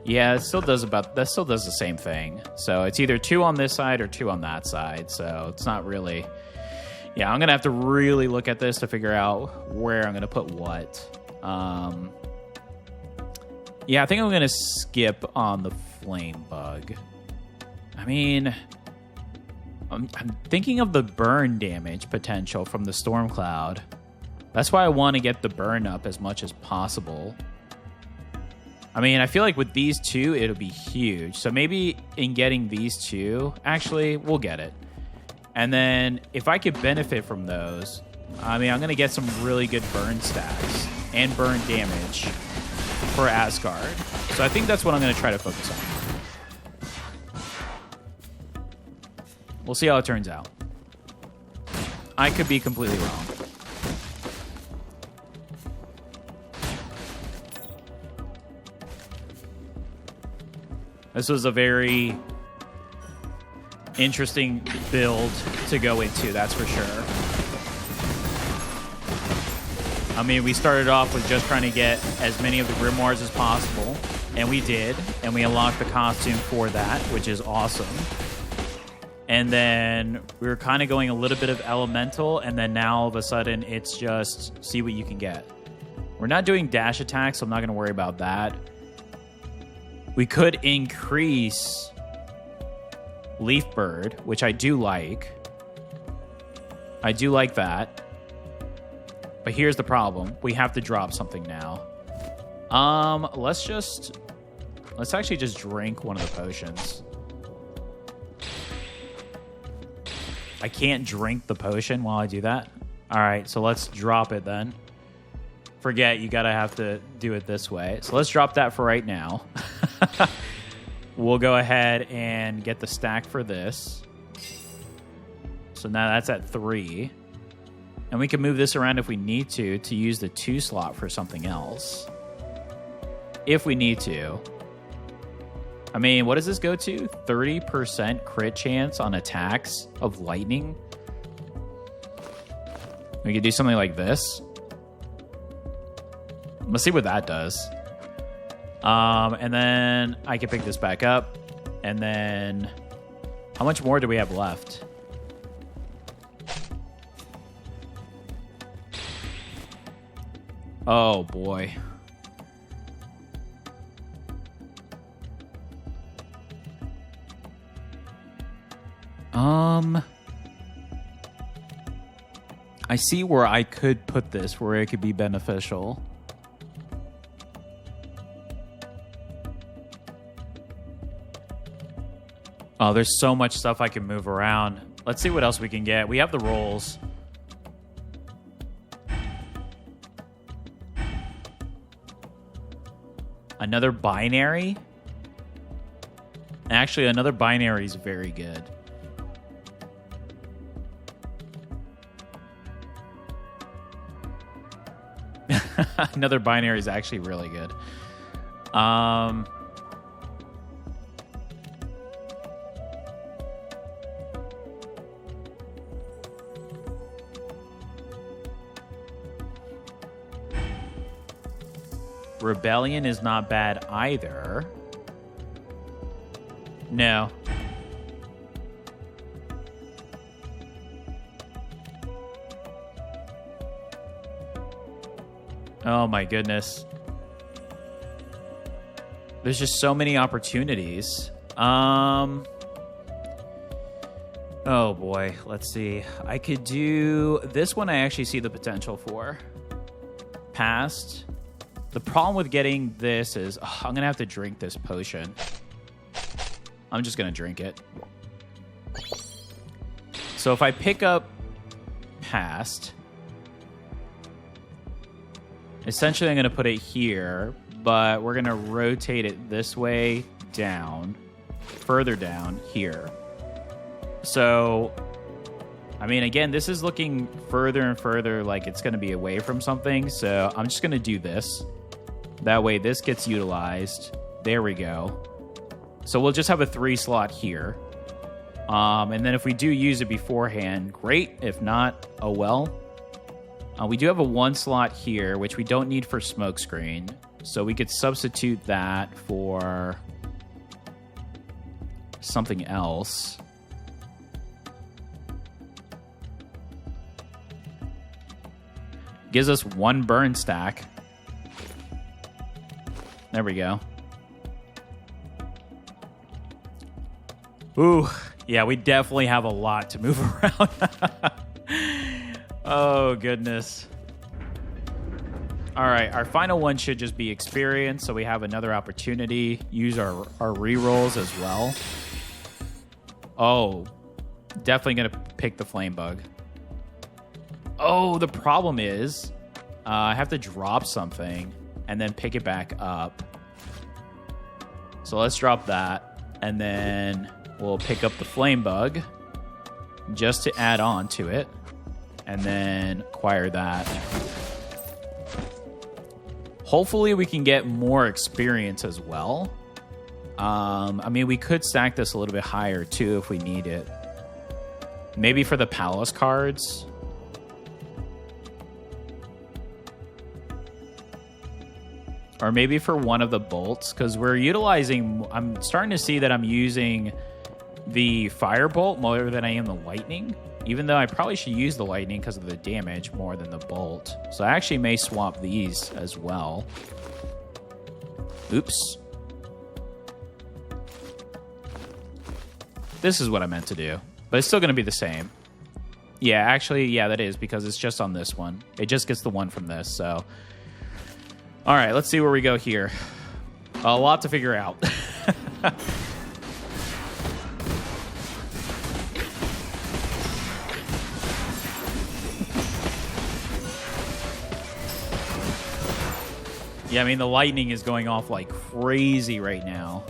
Yeah, it still does that still does the same thing. So it's either 2 on this side or 2 on that side. So it's not really... Yeah, I'm going to have to really look at this to figure out where I'm going to put what. Yeah, I think I'm going to skip on the flame bug. I mean, I'm thinking of the burn damage potential from the storm cloud. That's why I want to get the burn up as much as possible. I mean, I feel like with these 2, it'll be huge. So maybe in getting these 2, actually, we'll get it. And then if I could benefit from those, I mean, I'm going to get some really good burn stats and burn damage for Asgard. So I think that's what I'm going to try to focus on. We'll see how it turns out. I could be completely wrong. This was a very interesting build to go into, that's for sure. I mean, we started off with just trying to get as many of the grimoires as possible, and we did, and we unlocked the costume for that, which is awesome. And then we were kind of going a little bit of elemental, and then now all of a sudden it's just see what you can get. We're not doing dash attacks, so I'm not going to worry about that. We could increase Leaf Bird, which I do like. I do like that. But here's the problem. We have to drop something now. Let's actually just drink one of the potions. I can't drink the potion while I do that. All right, so let's drop it then. Forget, you gotta have to do it this way. So let's drop that for right now. We'll go ahead and get the stack for this. So now that's at 3. And we can move this around if we need to use the 2 slot for something else. If we need to. I mean, what does this go to? 30% crit chance on attacks of lightning. We could do something like this. Let's see what that does. And then I can pick this back up. And then how much more do we have left? Oh, boy. I see where I could put this, where it could be beneficial. Oh, there's so much stuff I can move around. Let's see what else we can get. We have the rolls. Another binary? Actually, another binary is very good. Another binary is actually really good. Rebellion is not bad either. No. Oh my goodness. There's just so many opportunities. Oh boy, let's see. I could do this one. I actually see the potential for past. The problem with getting this is I'm gonna have to drink this potion. I'm just gonna drink it. So if I pick up past, essentially I'm gonna put it here, but we're gonna rotate it this way down, further down here. So, I mean, again, this is looking further and further like it's going to be away from something. So I'm just going to do this. That way this gets utilized. There we go. So we'll just have a 3 slot here. And then if we do use it beforehand, great. If not, oh well. We do have a 1 slot here, which we don't need for smokescreen. So we could substitute that for something else. Gives us 1 burn stack. There we go. Ooh, yeah, we definitely have a lot to move around. Oh, goodness. All right, our final one should just be experience, so we have another opportunity. Use our rerolls as well. Oh, definitely going to pick the flame bug. Oh, the problem is I have to drop something and then pick it back up. So let's drop that, and then we'll pick up the flame bug just to add on to it, and then acquire that. Hopefully we can get more experience as well. I mean, we could stack this a little bit higher too if we need it. Maybe for the palace cards. Or maybe for one of the bolts, because we're utilizing... I'm starting to see that I'm using the firebolt more than I am the lightning, even though I probably should use the lightning because of the damage more than the bolt. So I actually may swap these as well. Oops. This is what I meant to do, but it's still going to be the same. Yeah, actually, yeah, that is, because it's just on this one. It just gets the one from this, so... All right, let's see where we go here. A lot to figure out. Yeah, I mean, the lightning is going off like crazy right now.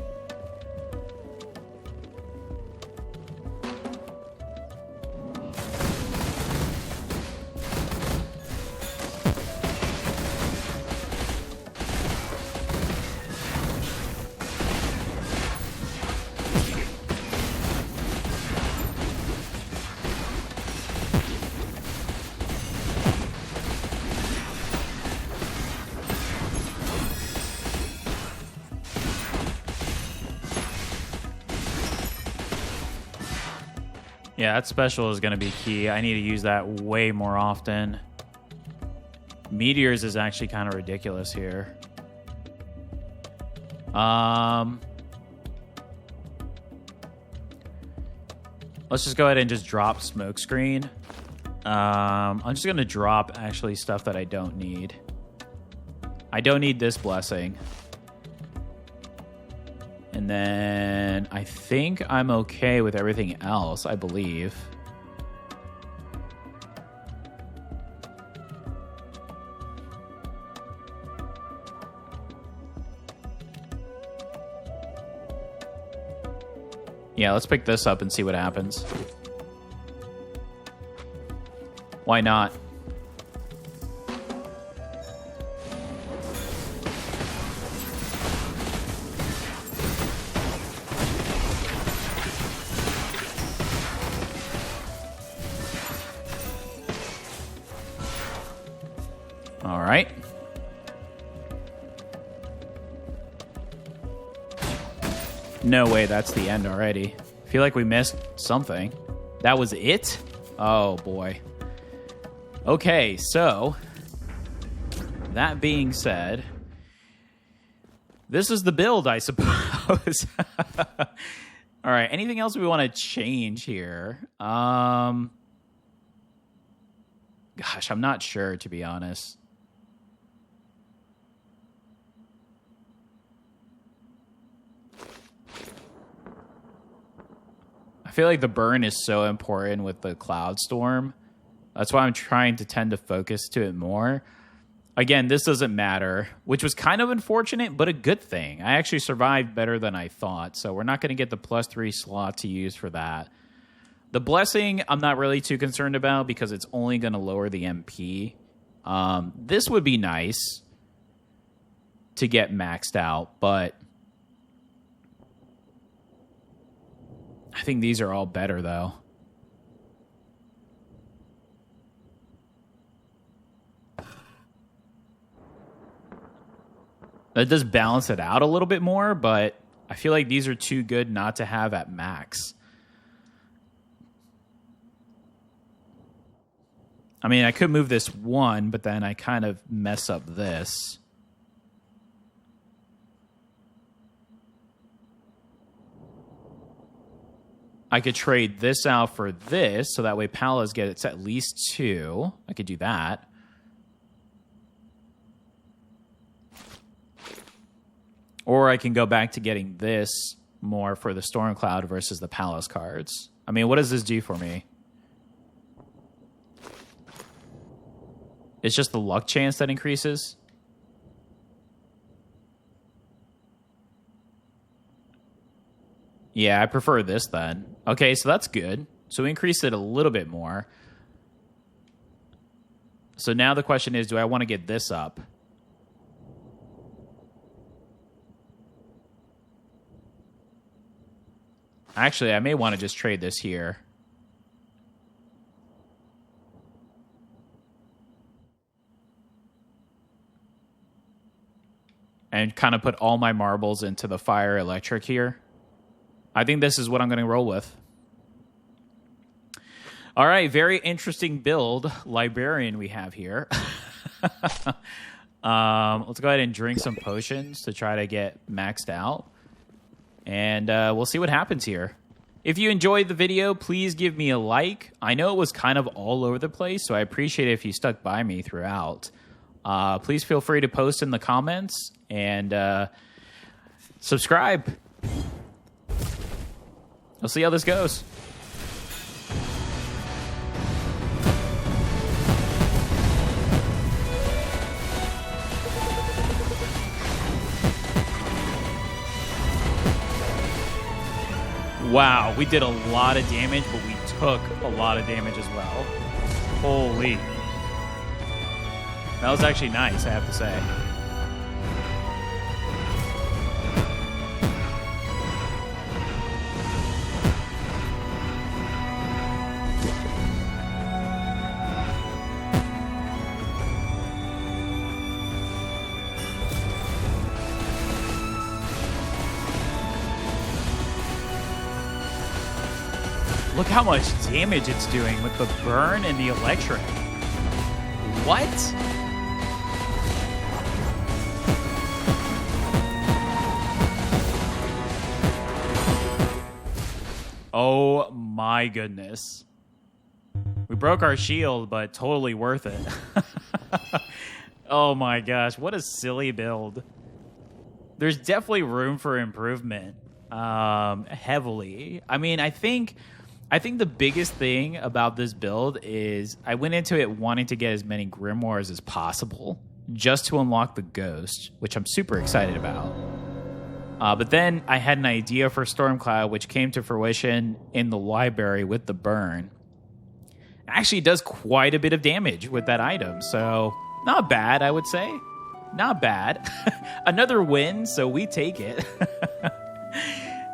Yeah, that special is going to be key. I need to use that way more often. Meteors is actually kind of ridiculous here. Let's just go ahead and just drop smokescreen. I'm just going to drop actually stuff that I don't need. I don't need this blessing. And then I think I'm okay with everything else, I believe. Yeah, let's pick this up and see what happens. Why not? All right. No way, that's the end already. I feel like we missed something. That was it? Oh, boy. Okay, so that being said, this is the build, I suppose. All right, anything else we want to change here? Gosh, I'm not sure, to be honest. I feel like the burn is so important with the cloud storm. That's why I'm trying to tend to focus to it more. Again, this doesn't matter, which was kind of unfortunate, but a good thing. I actually survived better than I thought, so we're not going to get the +3 slot to use for that. The blessing, I'm not really too concerned about because it's only going to lower the MP. This would be nice to get maxed out, but I think these are all better, though. That does balance it out a little bit more, but I feel like these are too good not to have at max. I mean, I could move this one, but then I kind of mess up this. I could trade this out for this, so that way Palas gets at least 2. I could do that. Or I can go back to getting this more for the Stormcloud versus the Palace cards. I mean, what does this do for me? It's just the luck chance that increases. Yeah, I prefer this then. Okay, so that's good. So we increase it a little bit more. So now the question is, do I want to get this up? Actually, I may want to just trade this here. And kind of put all my marbles into the fire electric here. I think this is what I'm going to roll with. All right, very interesting build. Librarian we have here. Let's go ahead and drink some potions to try to get maxed out. And we'll see what happens here. If you enjoyed the video, please give me a like. I know it was kind of all over the place, so I appreciate it if you stuck by me throughout. Please feel free to post in the comments and subscribe. We'll see how this goes. Wow, we did a lot of damage, but we took a lot of damage as well. Holy. That was actually nice, I have to say. Look how much damage it's doing with the burn and the electric. What? Oh my goodness. We broke our shield, but totally worth it. Oh my gosh, what a silly build. There's definitely room for improvement. Heavily. I mean, I think the biggest thing about this build is I went into it wanting to get as many grimoires as possible just to unlock the ghost, which I'm super excited about. But then I had an idea for Stormcloud, which came to fruition in the library with the burn. It actually does quite a bit of damage with that item, so not bad, I would say. Not bad. Another win, so we take it.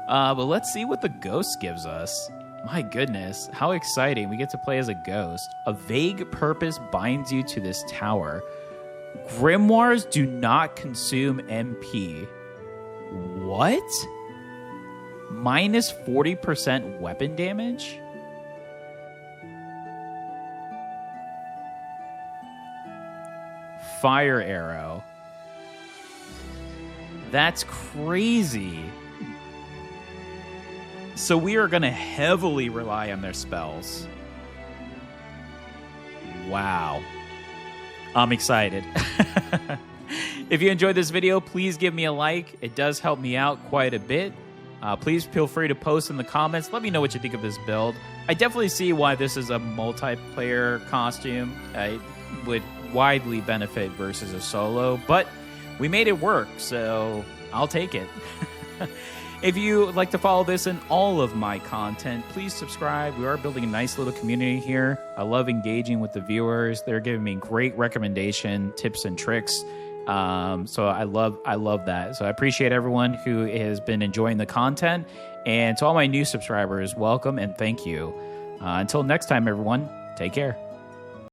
But let's see what the ghost gives us. My goodness, how exciting. We get to play as a ghost. A vague purpose binds you to this tower. Grimoires do not consume MP. What? Minus 40% weapon damage? fire arrow. That's crazy. So we are going to heavily rely on their spells. Wow. I'm excited. If you enjoyed this video, please give me a like. It does help me out quite a bit. Please feel free to post in the comments. Let me know what you think of this build. I definitely see why this is a multiplayer costume. It would widely benefit versus a solo, but we made it work, so I'll take it. If you would like to follow this and all of my content, please subscribe. We are building a nice little community here. I love engaging with the viewers. They're giving me great recommendation, tips, and tricks. So I love that. So I appreciate everyone who has been enjoying the content. And to all my new subscribers, welcome and thank you. Until next time, everyone, take care.